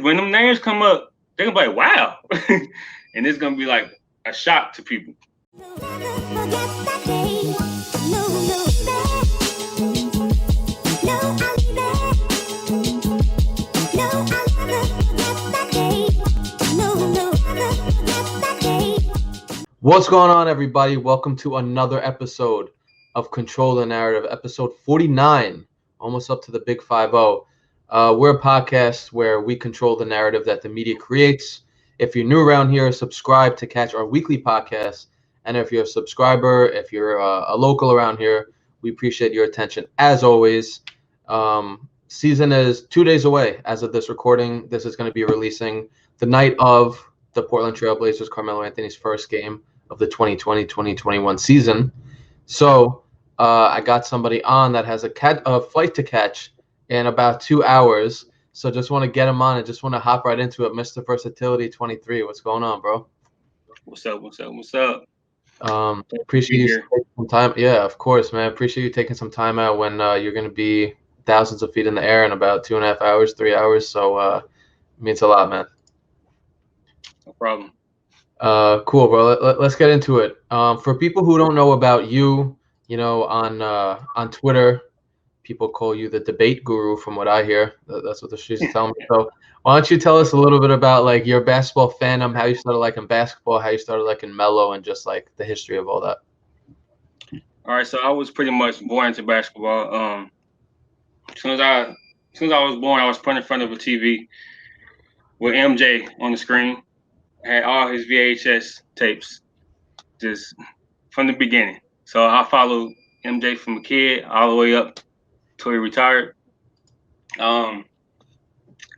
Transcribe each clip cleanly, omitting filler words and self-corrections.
When them names come up, they're gonna be like, wow. And it's gonna be like a shock to people. What's going on, everybody? Welcome to another episode of Control the Narrative, episode 49, almost up to the big 5-0. We're a podcast where we control the narrative that the media creates. If you're new around here, subscribe to catch our weekly podcast. And if you're a subscriber, if you're a local around here, we appreciate your attention. As always, season is 2 days away as of this recording. This is going to be releasing the night of the Portland Trail Blazers Carmelo Anthony's first game of the 2020-2021 season. So I got somebody on that has a flight to catch in about 2 hours. So just want to get him on and just want to hop right into it. Mr. Versatility 23, what's going on, bro? What's up? Appreciate you taking some time. Yeah, of course, man. Appreciate you taking some time out when you're going to be thousands of feet in the air in about 2.5 hours, 3 hours. So it means a lot, man. No problem. Cool, bro. Let's get into it. For people who don't know about you, you know, on Twitter, people call you the debate guru, from what I hear. That's what the streets are telling me. So why don't you tell us a little bit about like your basketball fandom, how you started liking basketball, how you started liking Melo, and just like the history of all that. All right, so I was pretty much born into basketball. As soon as I was born, I was put in front of a TV with MJ on the screen. I had all his VHS tapes, just from the beginning. So I followed MJ from a kid all the way up till he retired.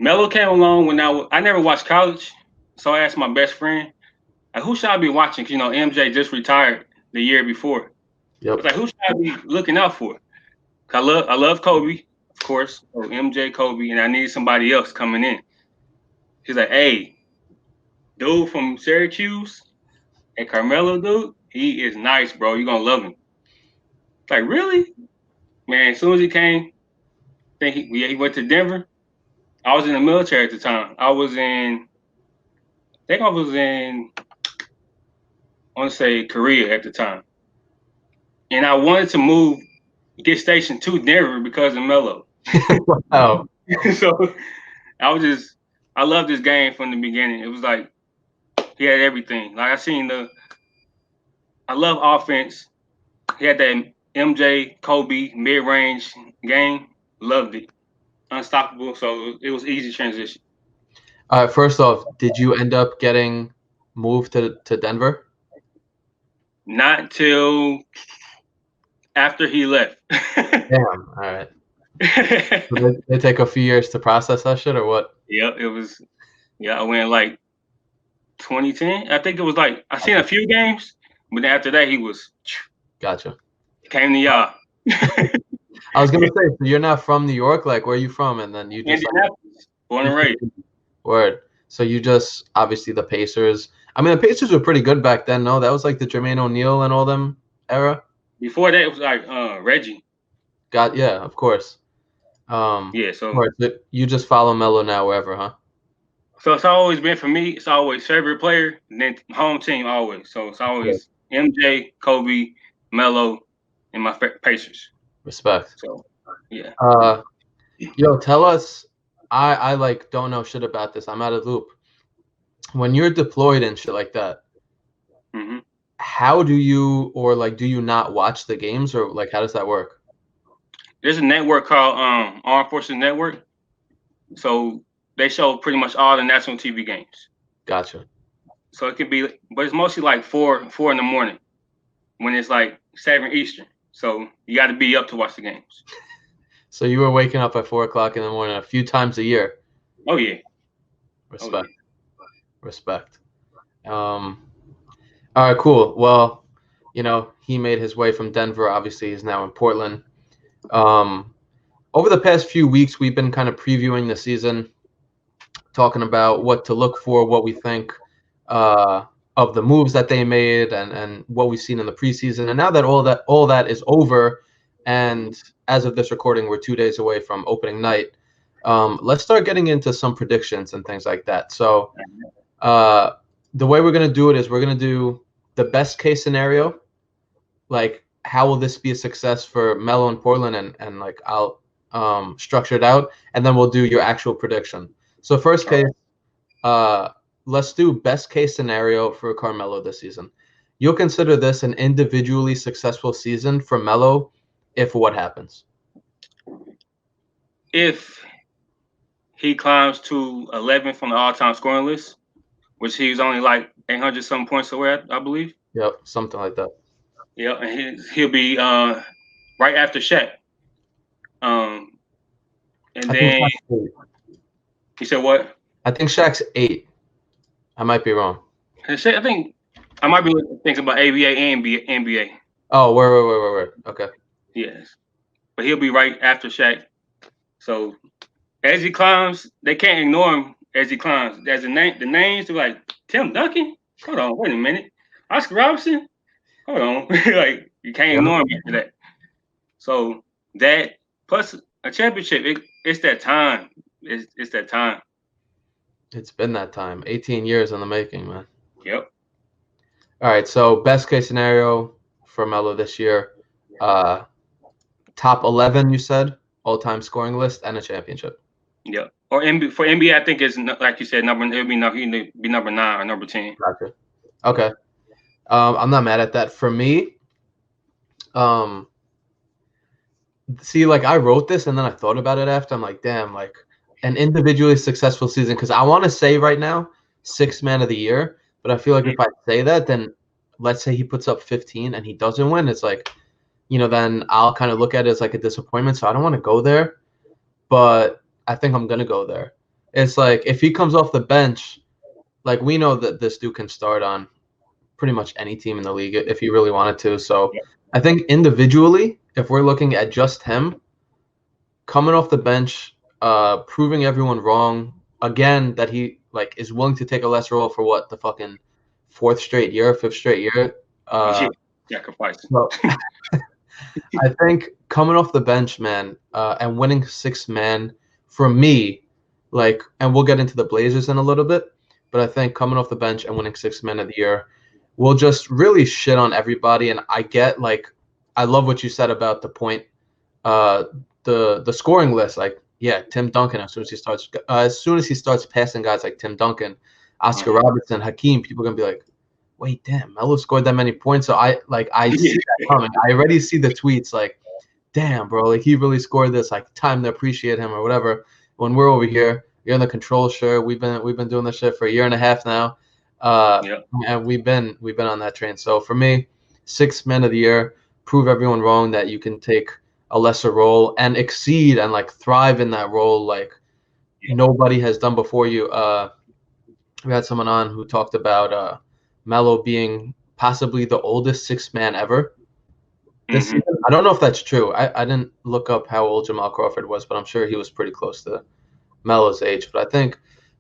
Melo came along when I never watched college, so I asked my best friend, like, who should I be watching? 'Cause, you know, MJ just retired the year before. Yep. I was like, who should I be looking out for? 'Cause I love Kobe, of course, so MJ, Kobe, and I need somebody else coming in. He's like, hey, dude from Syracuse and Carmelo, dude, he is nice, bro. You're gonna love him. Like, really? Man, as soon as he came, I think he went to Denver. I was in the military at the time. I want to say Korea at the time. And I wanted to get stationed to Denver because of Melo. Wow. So I loved this game from the beginning. It was like, he had everything. Like I love offense. He had that MJ, Kobe, mid-range game. Loved it. Unstoppable. So it was easy transition. All right, first off, did you end up getting moved to Denver? Not till after he left. Damn. All right. So they take a few years to process that shit, or what? Yep, it was. Yeah, I went like 2010. I think it was like I seen a few games, but then after that he was. Gotcha. Came to y'all. I was gonna say, so you're not from New York. Like, where are you from? And then you just born and raised. Word. So you just obviously the Pacers. I mean, the Pacers were pretty good back then. No, that was like the Jermaine O'Neal and all them era. Before that, it was like Reggie. Yeah, of course. Yeah. So you just follow Melo now wherever, huh? So it's always been for me. It's always favorite player, and then home team always. So it's always MJ, Kobe, Melo, and my Pacers. Respect. So yeah. Yo, tell us. I like don't know shit about this. I'm out of the loop. When you're deployed and shit like that, how do you do you not watch the games, or like how does that work? There's a network called Armed Forces Network. So they show pretty much all the national TV games. Gotcha. So it could be, but it's mostly like 4 in the morning when it's like 7 Eastern. So you got to be up to watch the games. So you were waking up at 4 o'clock in the morning a few times a year. Oh yeah. Respect. Respect. All right, cool. Well, you know, he made his way from Denver. Obviously, he's now in Portland. Over the past few weeks, we've been kind of previewing the season, talking about what to look for, what we think of the moves that they made, and what we've seen in the preseason. And now that all that is over, and as of this recording, we're 2 days away from opening night. Let's start getting into some predictions and things like that. So the way we're going to do it is we're going to do the best case scenario, like how will this be a success for Melo and Portland, and like I'll structure it out, and then we'll do your actual prediction. So first case, let's do best case scenario for Carmelo this season. You'll consider this an individually successful season for Melo if what happens? If he climbs to 11th on the all-time scoring list, which he's only like 800 some points away, I believe. Yep, something like that. Yep, and he'll be right after Shaq. And then you said what? I think Shaq's 8. I might be wrong. I think I might be thinking about ABA and NBA. Oh, where? Okay. Yes, but he'll be right after Shaq. So as he climbs, they can't ignore him as he climbs. There's the names are like Tim Duncan. Hold on, wait a minute. Oscar Robertson. Hold on, like you can't ignore him after that. So that plus a championship, it's that time. It's that time. It's been that time. 18 years in the making, man. Yep. All right, so best case scenario for Melo this year, top 11, you said, all-time scoring list, and a championship. Yeah. Or for NBA, I think it's like you said, he'll be number 9 or number 10. Gotcha. Okay. I'm not mad at that. For me, see, like I wrote this and then I thought about it after. I'm like, damn, like an individually successful season, because I want to say right now 6th man of the year, but I feel like if I say that, then let's say he puts up 15 and he doesn't win, it's like, then I'll kind of look at it as like a disappointment. So I don't want to go there, but I think I'm gonna go there. It's like if he comes off the bench, like we know that this dude can start on pretty much any team in the league if he really wanted to. So I think individually, if we're looking at just him coming off the bench, proving everyone wrong again, that he like is willing to take a lesser role for what, the fucking 5th straight year. Sacrifice. So, I think coming off the bench, man, and winning 6th man for me, like, and we'll get into the Blazers in a little bit, but I think coming off the bench and winning 6th man of the year will just really shit on everybody. And I get, like, I love what you said about the point, the scoring list. Like, yeah, Tim Duncan, as soon as he starts passing guys like Tim Duncan, Oscar Robertson, Hakeem, people are gonna be like, wait, damn, Melo scored that many points. So I see that coming. I already see the tweets like, damn, bro, like he really scored this. Like, time to appreciate him or whatever. When we're over here, you're in the control shirt. We've been doing this shit for 1.5 years now, and we've been on that train. So for me, 6th man of the year, prove everyone wrong that you can take a lesser role and exceed and like thrive in that role like nobody has done before you. We had someone on who talked about Melo being possibly the oldest 6th man ever this season. I don't know if that's true. I didn't look up how old Jamal Crawford was, but I'm sure he was pretty close to Melo's age. But I think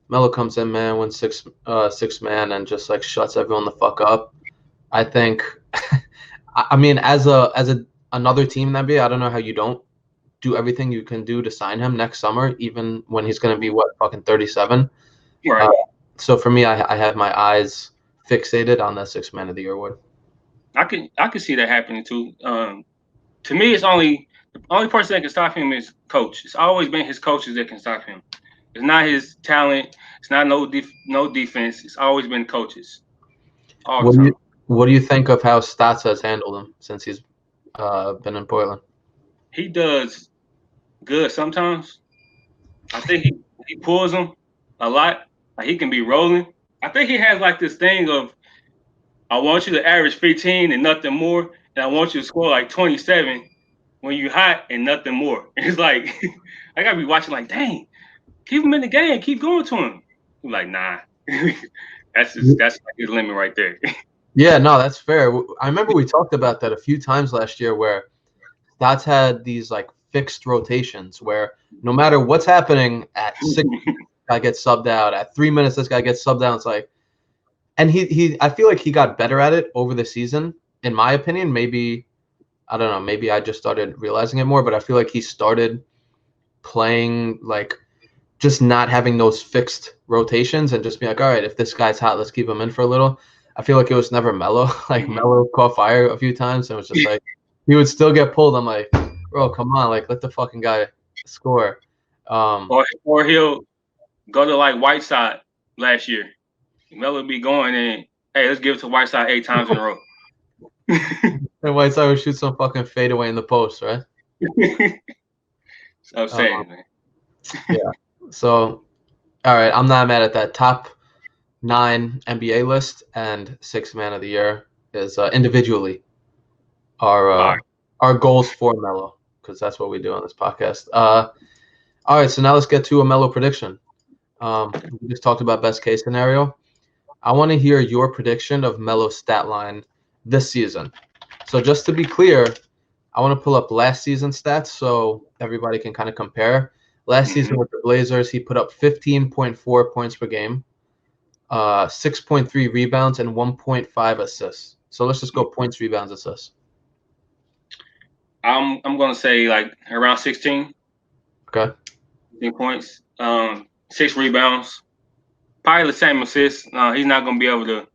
Melo comes in, man, wins 6th man and just like shuts everyone the fuck up. I think, I mean, as another team in the NBA, I don't know how you don't do everything you can do to sign him next summer, even when he's going to be fucking 37. Right. So for me, I have my eyes fixated on that 6th man of the year award. I can see that happening too. To me, the only person that can stop him is coach. It's always been his coaches that can stop him. It's not his talent. It's not no defense. It's always been coaches. What do you think of how Stats has handled him since he's been in Portland? He does good sometimes. I think he pulls him a lot. Like he can be rolling. I think he has like this thing of, I want you to average 15 and nothing more, and I want you to score like 27 when you're hot and nothing more. It's like I gotta be watching like, dang, keep him in the game, keep going to him. I'm like, nah, that's like his limit right there. Yeah, no, that's fair. I remember we talked about that a few times last year where Stats had these like fixed rotations where no matter what's happening at 6 minutes, this guy gets subbed out. At 3 minutes, this guy gets subbed out. It's like, and I feel like he got better at it over the season, in my opinion. Maybe, I don't know, maybe I just started realizing it more, but I feel like he started playing like just not having those fixed rotations and just be like, all right, if this guy's hot, let's keep him in for a little. I feel like it was never Melo. Like Melo caught fire a few times and it was just like he would still get pulled. I'm like, bro, come on, like let the fucking guy score. Or he'll go to like Whiteside last year. Melo be going and hey, let's give it to Whiteside 8 times in a row. And Whiteside would shoot some fucking fadeaway in the post, right? So upsetting, man. Yeah. So, all right, I'm not mad at that. Top 9 NBA list and 6 Man of the Year is individually our goals for Melo, because that's what we do on this podcast. All right, so now let's get to a Melo prediction. We just talked about best case scenario. I want to hear your prediction of Melo's stat line this season. So just to be clear, I want to pull up last season's stats so everybody can kind of compare. Last season with the Blazers, he put up 15.4 points per game, 6.3 rebounds, and 1.5 assists. So let's just go points, rebounds, assists. I'm gonna say like around 16. Okay. 16 points, 6 rebounds, probably the same assists. He's not gonna be able to.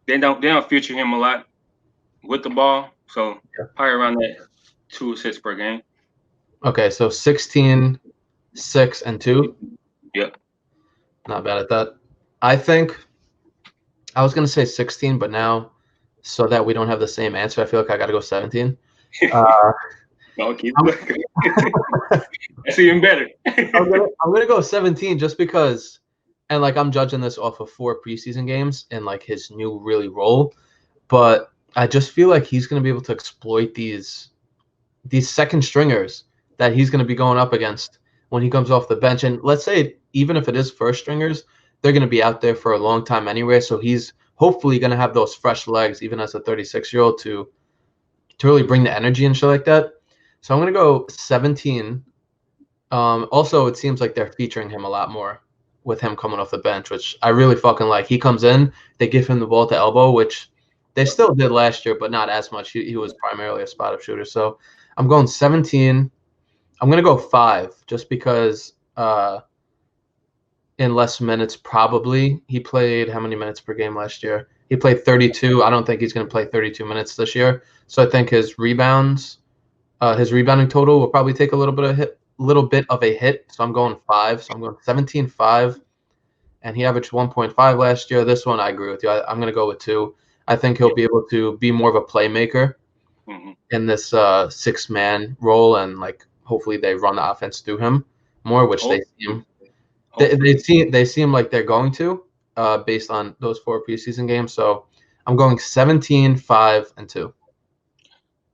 They don't feature him a lot with the ball, so probably around that 2 assists per game. Okay, so 16, 6, and 2. Yep. Not bad at that. I think I was gonna say 16, but now so that we don't have the same answer, I feel like I gotta go 17. No, keep looking. That's even better. I'm gonna go 17 just because, and like I'm judging this off of 4 preseason games and like his new really role, but I just feel like he's gonna be able to exploit these second stringers that he's gonna be going up against when he comes off the bench. And let's say even if it is first stringers, they're gonna be out there for a long time anyway. So he's hopefully gonna have those fresh legs even as a 36-year-old to really bring the energy and shit like that. So I'm gonna go 17. Also, it seems like they're featuring him a lot more with him coming off the bench, which I really fucking like. He comes in, they give him the ball to elbow, which they still did last year, but not as much. He was primarily a spot-up shooter. So I'm going 17. I'm gonna go 5 just because in less minutes probably. He played how many minutes per game last year? He played 32. I don't think he's gonna play 32 minutes this year. So I think his rebounding total will probably take a little bit of a hit. So I'm going 5. So I'm going 17, 5. And he averaged 1.5 last year. This one, I agree with you. I'm going to go with 2. I think he'll be able to be more of a playmaker in this 6-man role. And like, hopefully they run the offense through him more, which they seem like they're going to, based on those 4 preseason games. So I'm going 17, 5, and 2.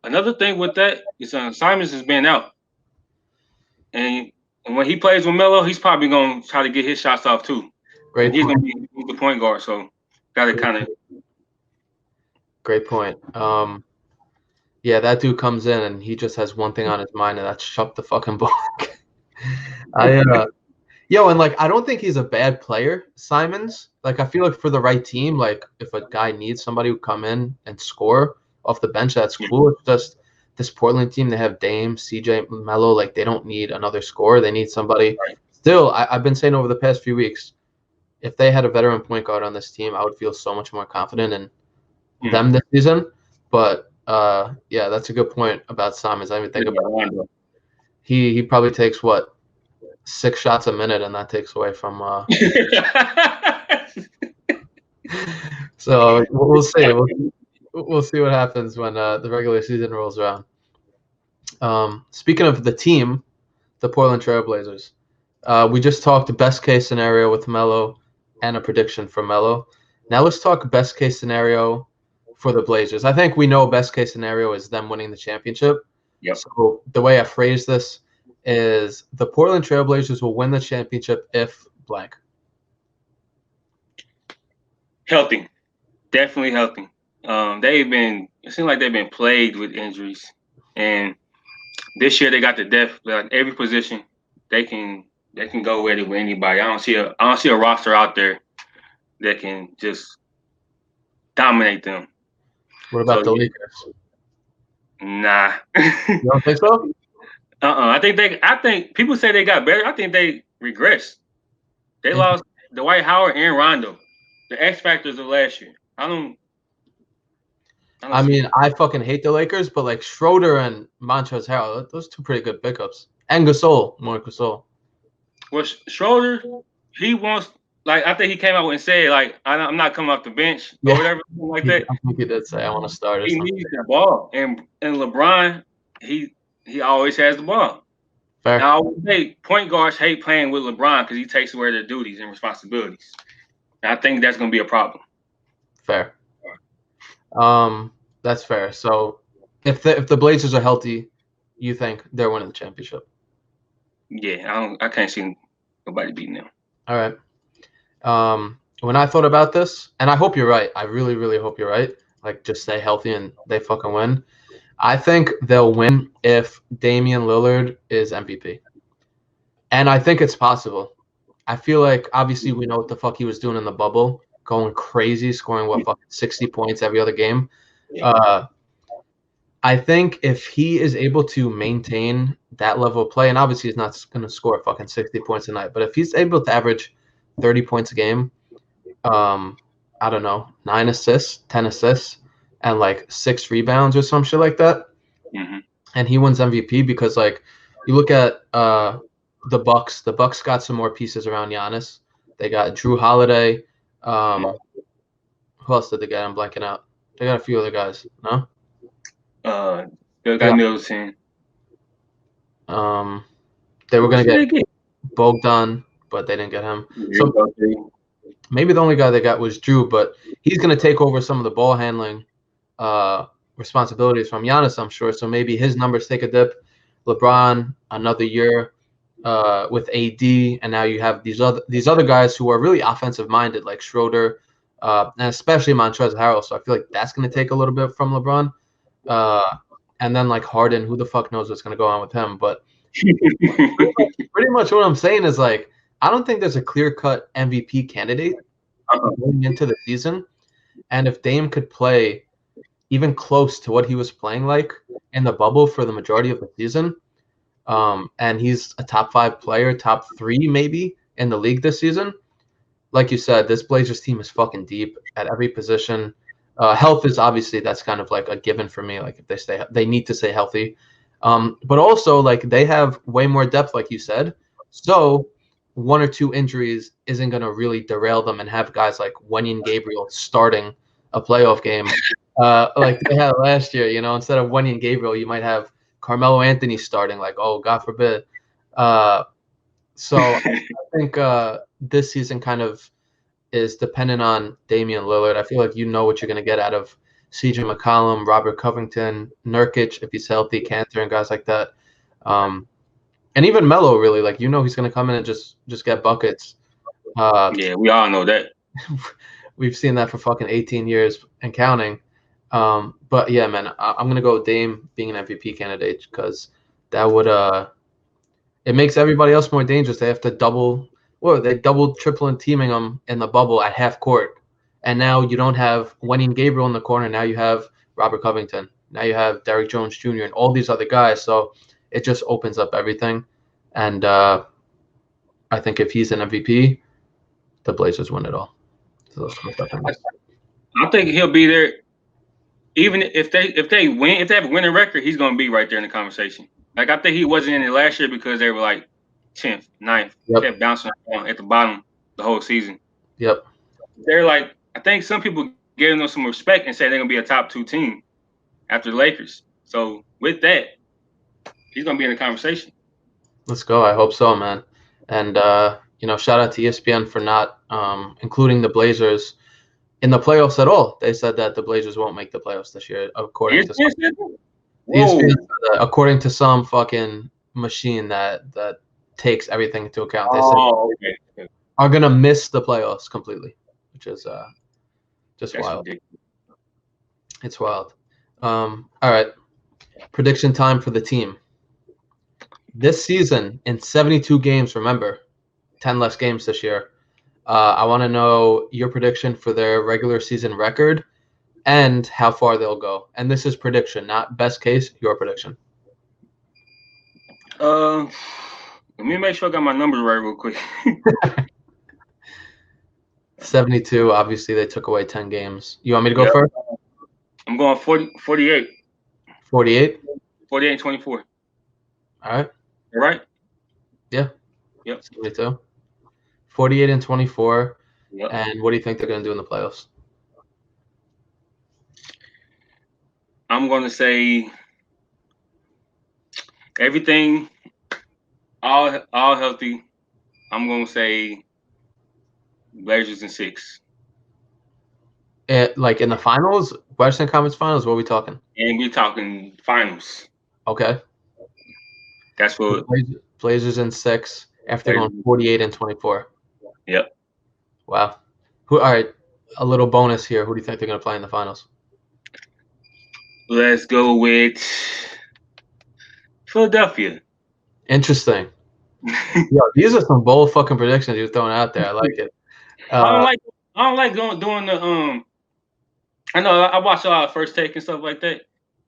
Another thing with that is Simons has been out, and when he plays with Melo, he's probably gonna try to get his shots off too. Great. He's gonna be the point guard, so gotta kind of. Great point. Yeah, that dude comes in and he just has one thing on his mind, and that's shut the fucking ball. And like I don't think he's a bad player, Simons. Like I feel like for the right team, like if a guy needs somebody who come in and score off the bench, that's cool. It's just this Portland team, they have Dame, CJ, Melo, like they don't need another scorer. They need somebody. Still, I've been saying over the past few weeks, if they had a veteran point guard on this team, I would feel so much more confident in them this season. But yeah, that's a good point about Simons. I didn't even think about it. He probably takes 6 shots a minute, and that takes away from. So we'll see. We'll see what happens when the regular season rolls around. Speaking of the team, the Portland Trail Blazers, we just talked best case scenario with Melo and a prediction for Melo. Now let's talk best case scenario for the Blazers. I think we know best case scenario is them winning the championship. Yep. So the way I phrase this is the Portland Trail Blazers will win the championship if blank. Healthy. Definitely healthy. It seems like they've been plagued with injuries. And this year they got the depth, like every position they can go with it with anybody. I don't see a roster out there that can just dominate them. What about the Lakers? Nah. You don't think so? I think people say they got better. I think they regressed. They lost Dwight Howard and Rondo, the X factors of last year. I mean, I fucking hate the Lakers, but like Schroeder and Montrezl Harrell, those two pretty good pickups. And Gasol, more Gasol. Well, Schroeder, he wants, like, I think he came out and said, like, I'm not coming off the bench or whatever, like that. I think he did say, I want to start. He needs the ball, and LeBron, he always has the ball. Fair. Now, I would say point guards hate playing with LeBron because he takes away their duties and responsibilities. And I think that's going to be a problem. Fair. That's fair. So if the Blazers are healthy, you think they're winning the championship? Yeah, I can't see nobody beating them. All right. When I thought about this, and I hope you're right. I really, really hope you're right. Like, just stay healthy and they fucking win. I think they'll win if Damian Lillard is MVP. And I think it's possible. I feel like, obviously, we know what the fuck he was doing in the bubble, going crazy, scoring, fucking 60 points every other game. I think if he is able to maintain that level of play, and obviously he's not going to score fucking 60 points a night, but if he's able to average 30 points a game, I don't know, 9 assists, 10 assists, and like 6 rebounds or some shit like that, and he wins MVP because, like, you look at the Bucks. The Bucks got some more pieces around Giannis. They got Drew Holiday. Who else did they get? I'm blanking out. They got a few other guys. No. They got Middleton. They were gonna get Bogdan, but they didn't get him. So maybe the only guy they got was Drew, but he's gonna take over some of the ball handling responsibilities from Giannis, I'm sure. So maybe his numbers take a dip. LeBron, another year with AD, and now you have these other guys who are really offensive minded, like Schroeder, and especially Montrezl Harrell. So I feel like that's gonna take a little bit from LeBron. And then like Harden, who the fuck knows what's going to go on with him? But pretty much what I'm saying is, like, I don't think there's a clear-cut MVP candidate going into the season. And if Dame could play even close to what he was playing like in the bubble for the majority of the season, and he's a top 5 player, top 3 maybe in the league this season, like you said, this Blazers team is fucking deep at every position. Health is obviously, that's kind of like a given for me. Like, if they need to stay healthy. But also, like, they have way more depth, like you said. So 1 or 2 injuries isn't going to really derail them and have guys like Wenyen Gabriel starting a playoff game like they had last year. You know, instead of Wenyen Gabriel, you might have Carmelo Anthony starting, like, oh, God forbid. So I think this season kind of is dependent on Damian Lillard. I feel like you know what you're going to get out of CJ McCollum, Robert Covington, Nurkic, if he's healthy, Cantor, and guys like that. And even Melo, really. Like, you know he's going to come in and just get buckets. Yeah, we all know that. We've seen that for fucking 18 years and counting. But, yeah, man, I'm going to go with Dame being an MVP candidate because that would it makes everybody else more dangerous. They have to double – triple, and teaming them in the bubble at half court. And now you don't have Wenyen Gabriel in the corner. Now you have Robert Covington. Now you have Derrick Jones Jr. and all these other guys. So it just opens up everything. And I think if he's an MVP, the Blazers win it all. So I think he'll be there. Even if they win, if they have a winning record, he's going to be right there in the conversation. Like, I think he wasn't in it last year because they were like 10th, 9th. Yep. Kept bouncing around at the bottom the whole season. Yep. They're like, I think some people gave them some respect and said they're going to be a top 2 team after the Lakers. So with that, he's going to be in the conversation. Let's go. I hope so, man. And, shout out to ESPN for not including the Blazers in the playoffs at all. They said that the Blazers won't make the playoffs this year, according to some fucking machine that takes everything into account. They said are going to miss the playoffs completely, which is just That's wild. Ridiculous. It's wild. All right. Prediction time for the team. This season, in 72 games, remember, 10 less games this year, I want to know your prediction for their regular season record and how far they'll go. And this is prediction, not best case, your prediction. Let me make sure I got my numbers right real quick. 72. Obviously, they took away 10 games. You want me to go Yep. first? I'm going 48. 48? 48 and 24. All right. All right? Yeah. Yep. 72. 48 and 24. Yep. And what do you think they're going to do in the playoffs? I'm going to say everything, all healthy. I'm going to say Blazers in 6. Like in the finals, Western Conference Finals, what are we talking? And we're talking finals. Okay. That's what Blazers in 6 after going 48 and 24. Yep. Wow. All right. A little bonus here. Who do you think they're going to play in the finals? Let's go with Philadelphia. Interesting. Yo, these are some bold fucking predictions you're throwing out there. I like it. I don't like doing the I know I watch a lot of First Take and stuff like that.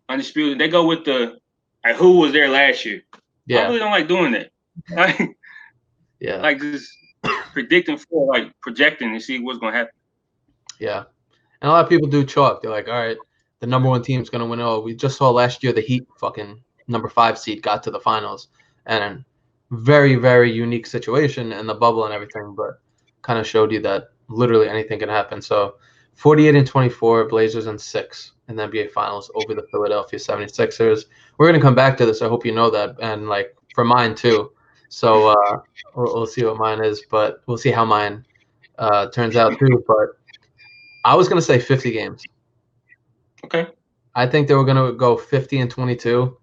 Undisputed. They go with the like who was there last year. Yeah. I really don't like doing that. Yeah. Like just predicting for like projecting and see what's gonna happen. Yeah. And a lot of people do chalk. They're like, all right, the number 1 team is gonna win it all. We just saw last year the Heat fucking number 5 seed got to the finals. And very, very unique situation in the bubble and everything, but kind of showed you that literally anything can happen. So 48 and 24, Blazers in 6 in the NBA Finals over the Philadelphia 76ers. We're going to come back to this. I hope you know that. And like for mine too. So we'll see what mine is, but we'll see how mine turns out too. But I was going to say 50 games. Okay. I think they were going to go 50 and 22.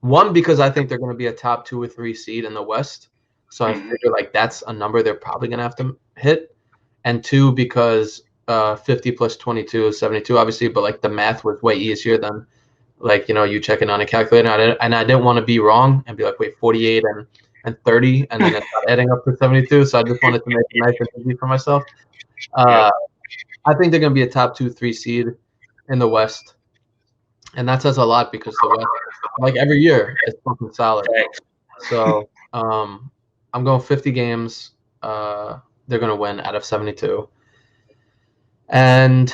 One, because I think they're going to be a top 2 or 3 seed in the West. So I figure like that's a number they're probably going to have to hit. And 2, because 50 plus 22 is 72, obviously. But like the math was way easier than like, you checking on a calculator. And I didn't want to be wrong and be like, wait, 48 and 30. And then it's not adding up to 72. So I just wanted to make it nice and easy for myself. I think they're going to be a top 2, 3 seed in the West. And that says a lot because the West, like every year, is fucking solid. So I'm going 50 games. They're going to win out of 72. And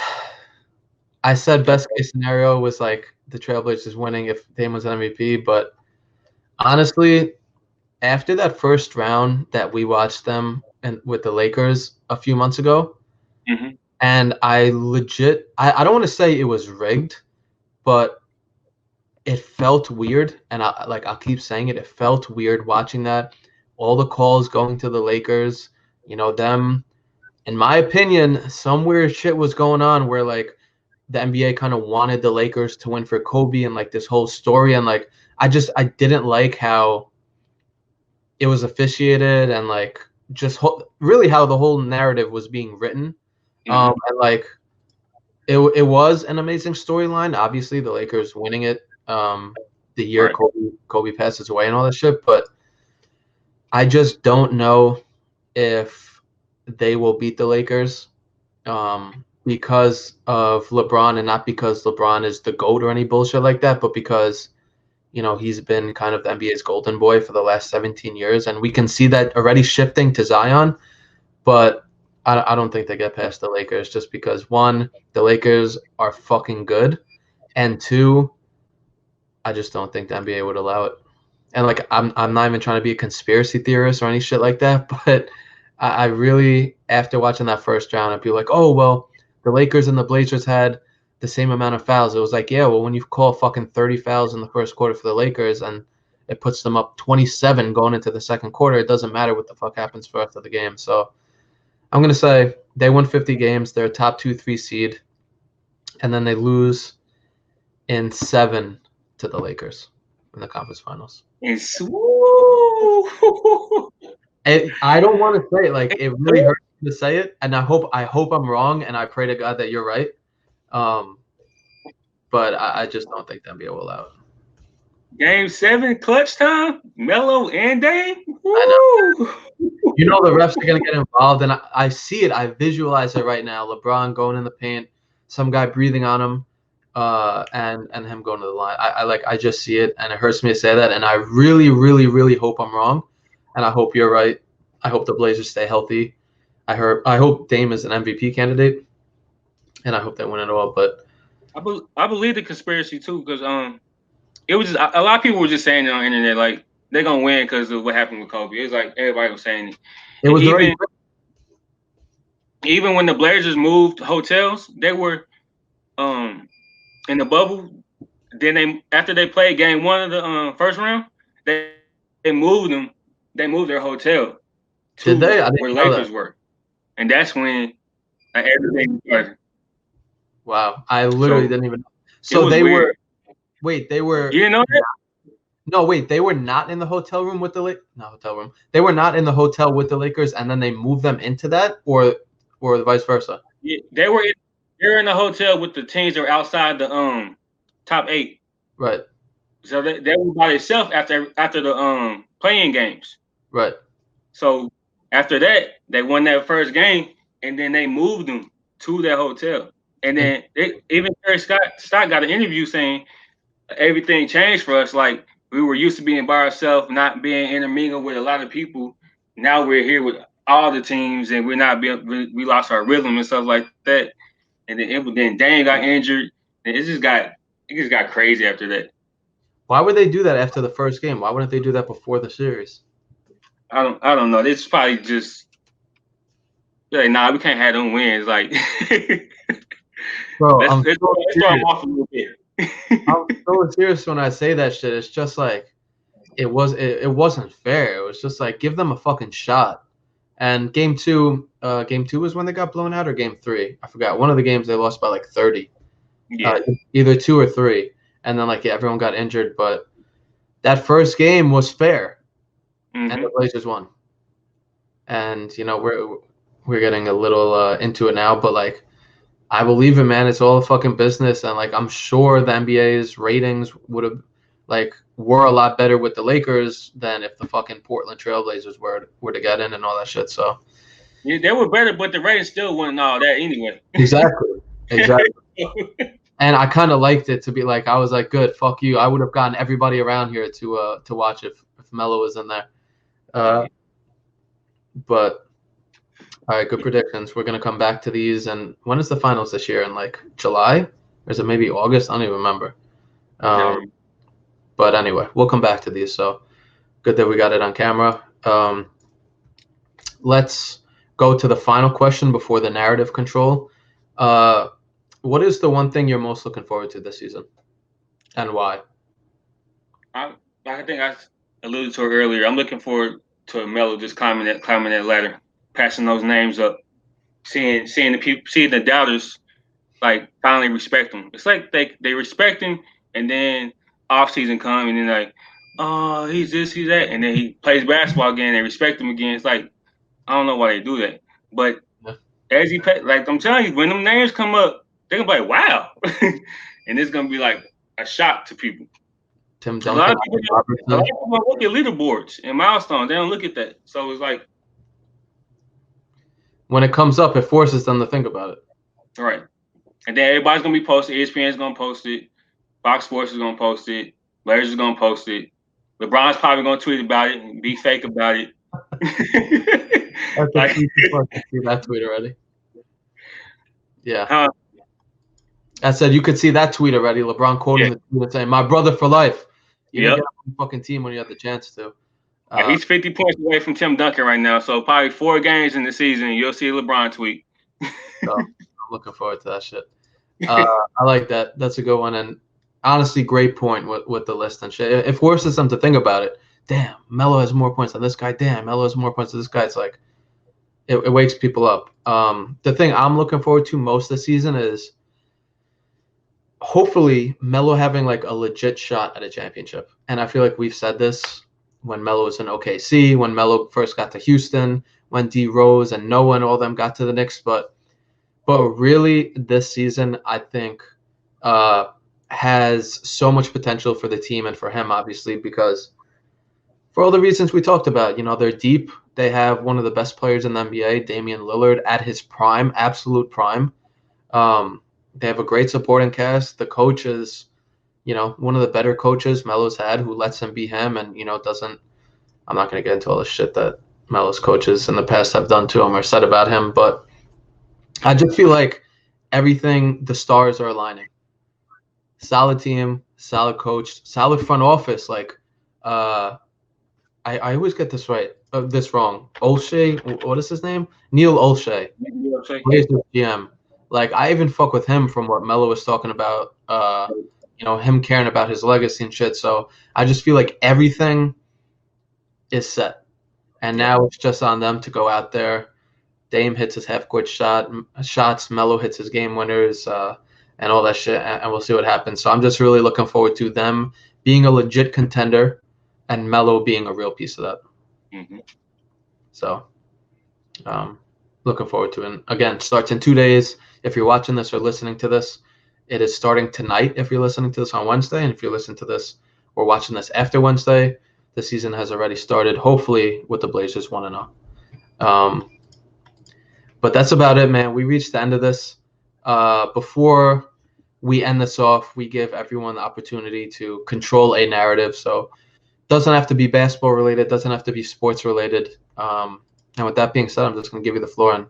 I said best case scenario was like the Trailblazers winning if Dame was MVP. But honestly, after that first round that we watched them and with the Lakers a few months ago, and I legit, I don't want to say it was rigged, but it felt weird, and I'll keep saying it. It felt weird watching that. All the calls going to the Lakers, them. In my opinion, some weird shit was going on where like the NBA kind of wanted the Lakers to win for Kobe and like this whole story, and like I didn't like how it was officiated and like just really how the whole narrative was being written. And like it was an amazing storyline. Obviously, the Lakers winning it. The year Kobe passes away and all that shit, but I just don't know if they will beat the Lakers because of LeBron, and not because LeBron is the GOAT or any bullshit like that, but because he's been kind of the NBA's golden boy for the last 17 years, and we can see that already shifting to Zion. But I don't think they get past the Lakers just because, 1, the Lakers are fucking good, and 2, I just don't think the NBA would allow it. And like I'm not even trying to be a conspiracy theorist or any shit like that, but I really, after watching that first round, I'd be like, oh well, the Lakers and the Blazers had the same amount of fouls. It was like, yeah, well, when you call fucking 30 fouls in the first quarter for the Lakers and it puts them up 27 going into the second quarter, it doesn't matter what the fuck happens for the rest of the game. So I'm gonna say they win 50 games, they're a top 2, 3 seed, and then they lose in 7 to the Lakers in the conference finals. I don't want to say it, like it really hurts to say it, and I hope I'm wrong, and I pray to God that you're right. But I just don't think the NBA will allow it. Game 7, clutch time, Melo and Dame. I know. The refs are gonna get involved, and I see it. I visualize it right now. LeBron going in the paint, some guy breathing on him. And him going to the line. I just see it, and it hurts me to say that, and I really, really, really hope I'm wrong, and I hope you're right. I hope the Blazers stay healthy. I hope Dame is an MVP candidate, and I hope they win it all. But I believe the conspiracy too, because it was just, a lot of people were just saying it on the internet like they're gonna win because of what happened with Kobe. It's like everybody was saying it. it was already Even when the Blazers moved hotels, they were in the bubble. Then after they played game 1 of the first round, they moved them. They moved their hotel to Did they? I where didn't know Lakers that. were, and that's when everything started. Wow, I literally didn't even know. So was they weird. were. Wait, they were. You didn't know that? No, wait, they were not in the hotel room with the not hotel room. They were not in the hotel with the Lakers, and then they moved them into that, or vice versa. Yeah, they were in the hotel with the teams that were outside the top 8. Right. So they were by themselves after the playing games. Right. So after that, they won that first game, and then they moved them to their hotel. And then even Terry Scott got an interview saying everything changed for us. Like we were used to being by ourselves, not being intermingled with a lot of people. Now we're here with all the teams, and we lost our rhythm and stuff like that. And then Dane got injured, and it just got crazy after that. Why would they do that after the first game? Why wouldn't they do that before the series? I don't know. It's probably just like, nah, we can't have them wins. Like, bro, let's throw them off a little bit. I'm so serious when I say that shit. It's just like it wasn't fair. It was just like give them a fucking shot. And game two was when they got blown out, or game 3? I forgot. One of the games they lost by like 30. Yeah. Either 2 or 3. And then everyone got injured, but that first game was fair. Mm-hmm. And the Blazers won. And we're getting a little into it now, but I believe it, man. It's all a fucking business, and I'm sure the NBA's ratings would have were a lot better with the Lakers than if the fucking Portland Trailblazers were to get in and all that shit. So yeah, they were better, but the ratings still wasn't all that anyway. Exactly. And I kind of liked it to be I was like, good, fuck you. I would have gotten everybody around here to watch if Melo was in there. But all right, good predictions. We're gonna come back to these. And when is the finals this year? In July, or is it maybe August? I don't even remember. But anyway, we'll come back to these. So good that we got it on camera. Let's go to the final question before the narrative control. What is the one thing you're most looking forward to this season, and why? I think I alluded to it earlier. I'm looking forward to Melo just climbing that ladder, passing those names up, seeing the people, seeing the doubters, finally respect him. It's like they respect him, and then off season come, and then oh, he's this, he's that, and then he plays basketball again. They respect him again. It's I don't know why they do that, but as he I'm telling you, when them names come up, they're gonna be like, wow, and it's gonna be a shock to people. Tim A Duncan. lot of people look at leaderboards and milestones. They don't look at that. So it's when it comes up, it forces them to think about it. All right. And then everybody's gonna be posted. ESPN's gonna post it. Fox Sports is gonna post it. Blazers is gonna post it. LeBron's probably gonna tweet about it and be fake about it. I see that tweet already. Yeah. I said you could see that tweet already. LeBron quoting the tweet and saying, "My brother for life." You didn't get on the fucking team when you had the chance to. He's 50 points away from Tim Duncan right now, so probably 4 games in the season, you'll see a LeBron tweet. So, I'm looking forward to that shit. I like that. That's a good one, and honestly, great point with the list and shit. It forces them to think about it. Damn, Melo has more points than this guy. Damn, Melo has more points than this guy. It's it wakes people up. The thing I'm looking forward to most this season is hopefully Melo having a legit shot at a championship. And I feel like we've said this when Melo was in OKC, when Melo first got to Houston, when D Rose and Noah and all them got to the Knicks. But really this season, I think has so much potential for the team and for him, obviously, because for all the reasons we talked about, they're deep. They have one of the best players in the NBA, Damian Lillard, at his prime, absolute prime. They have a great supporting cast. The coach is, one of the better coaches Melo's had, who lets him be him and, doesn't – I'm not going to get into all the shit that Melo's coaches in the past have done to him or said about him. But I just feel like the stars are aligning. Solid team, solid coach, solid front office. Like, I always get this wrong. Olshey, what is his name? Neil Olshey. Blazers GM. Like, I even fuck with him from what Melo was talking about. Him caring about his legacy and shit. So I just feel like everything is set, and now it's just on them to go out there. Dame hits his half-court shots. Melo hits his game winners, and all that shit, and we'll see what happens. So I'm just really looking forward to them being a legit contender, and Melo being a real piece of that. Mm-hmm. So, looking forward to it. And again, starts in 2 days. If you're watching this or listening to this, it is starting tonight. If you're listening to this on Wednesday, and if you're listening to this or watching this after Wednesday, the season has already started. Hopefully, with the Blazers 1-0. But that's about it, man. We reached the end of this. Before we end this off, we give everyone the opportunity to control a narrative. So it doesn't have to be basketball related, doesn't have to be sports related. And with that being said, I'm just going to give you the floor and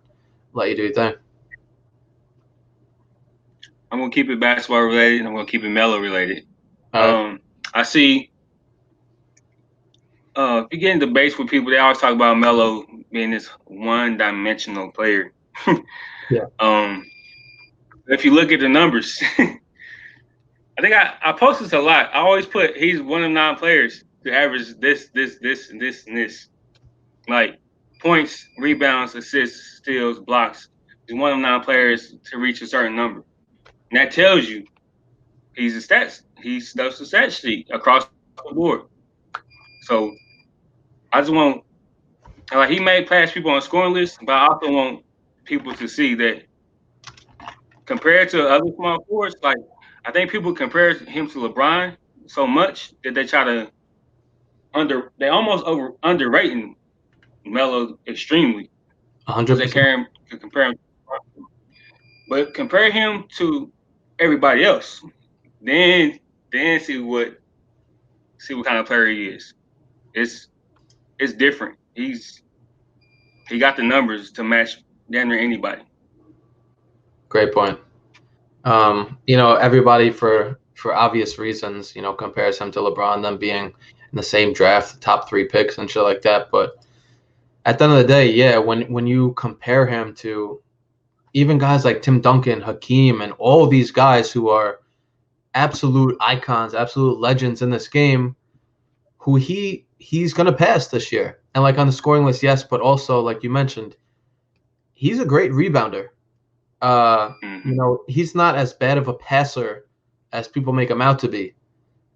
let you do your thing. I'm going to keep it basketball related, and I'm going to keep it Melo related. I see if you get in debates with people, they always talk about Melo being this one-dimensional player. Yeah. If you look at the numbers, I think I post this a lot. I always put he's one of 9 players to average this, and this. Like points, rebounds, assists, steals, blocks. He's one of 9 players to reach a certain number. And that tells you he stuffs the stat sheet across the board. So I just want, like, he may pass people on the scoring list, but I also want people to see that compared to other small forwards, like, I think people compare him to LeBron so much that they try to underrating Melo extremely. 100%. They compare him, but compare him to everybody else, then see what kind of player he is. It's different. He got the numbers to match damn near anybody. Great point. Everybody for obvious reasons, compares him to LeBron, them being in the same draft, top 3 picks and shit like that. But at the end of the day, yeah, when you compare him to even guys like Tim Duncan, Hakeem, and all these guys who are absolute icons, absolute legends in this game, who he's gonna pass this year. And like on the scoring list, yes, but also like you mentioned, he's a great rebounder. He's not as bad of a passer as people make him out to be.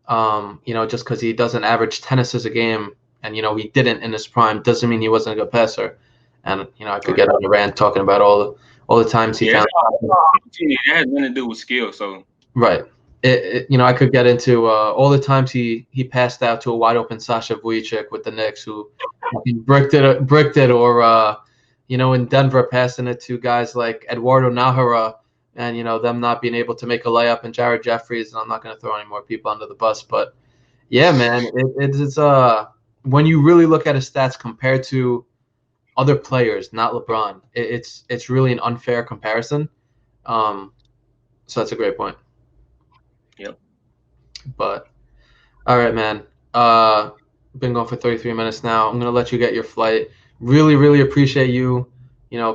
Just because he doesn't average 10 assists a game, and he didn't in his prime, doesn't mean he wasn't a good passer. And I could get on a rant talking about all the times he found. It has nothing to do with skill, so right. I could get into all the times he passed out to a wide open Sasha Vujic with the Knicks, who bricked it, or in Denver passing it to guys like Eduardo Nahara, and them not being able to make a layup, and Jared Jeffries. And I'm not going to throw any more people under the bus, but yeah, man, it's when you really look at his stats compared to other players, not LeBron, it's really an unfair comparison. So that's a great point. Yep. But all right, man. Been going for 33 minutes now. I'm gonna let you get your flight. Really, really appreciate you,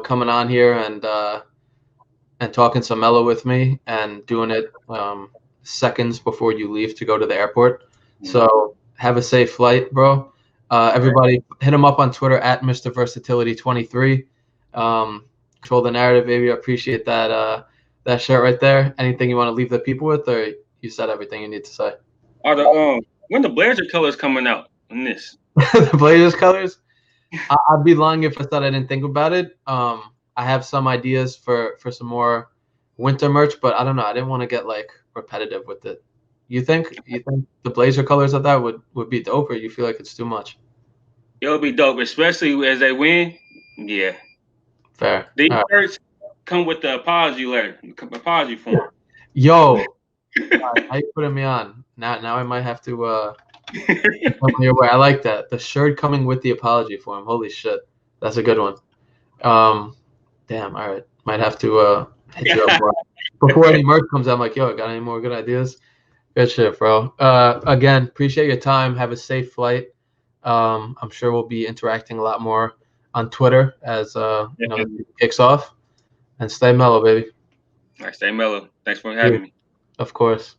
coming on here and talking some Melo with me and doing it seconds before you leave to go to the airport. Mm-hmm. So have a safe flight, bro. Everybody, hit him up on Twitter at Mr. Versatility23. Control the narrative, baby. I appreciate that shirt right there. Anything you want to leave the people with, or you said everything you need to say? When the Blazer colors coming out in this? The Blazers colors? I'd be lying if I said I didn't think about it. I have some ideas for some more winter merch, but I don't know. I didn't want to get like repetitive with it. You think the Blazer colors of that would be dope, or you feel like it's too much? It'll be dope, especially as they win. Yeah. Fair. These shirts come with the apology letter, form. Yo, how you putting me on? Now I might have to Your way. I like that. The shirt coming with the apology for him. Holy shit. That's a good one. Damn, all right. Might have to hit you up before any merch comes out. I'm like, yo, got any more good ideas? Good shit, bro. Again, appreciate your time. Have a safe flight. I'm sure we'll be interacting a lot more on Twitter as the season kicks off. And stay mellow, baby. All right, stay mellow. Thanks for having me. Of course.